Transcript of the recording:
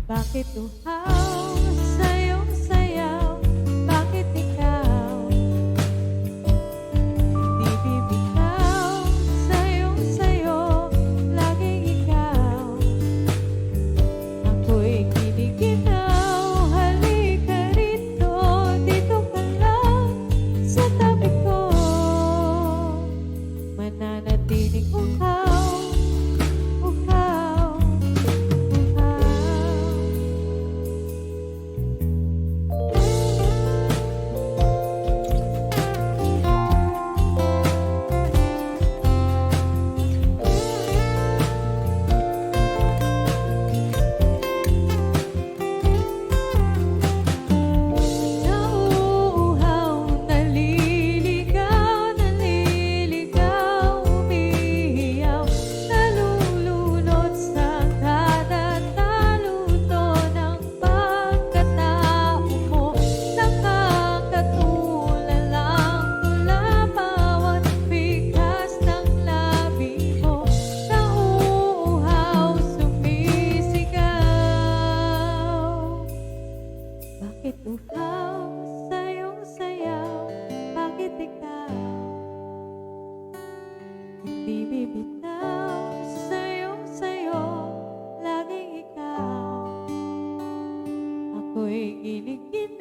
Bakit uhaw sa iyong sayaw? Bakit ikaw di bibitaw sa iyong sayo? Laging ikaw, ako'y giniginaw. Halika rito, dito ka lang sa tabi ko. Mananatiling uhaw, uhaw, uhaw. Nauuhaw, naliligaw, naliligaw, umiiyaw, nalulunod sa kadataluto ng pagkatao mo. Nakakatulalang tula bawat bigkas ng labi mo. Nauuhaw, sumisigaw. Bakit uhaw sa iyong sayaw? Bakit ikaw hindi bibitaw sa iyong sayo? Laging ikaw, ako'y giniginaw.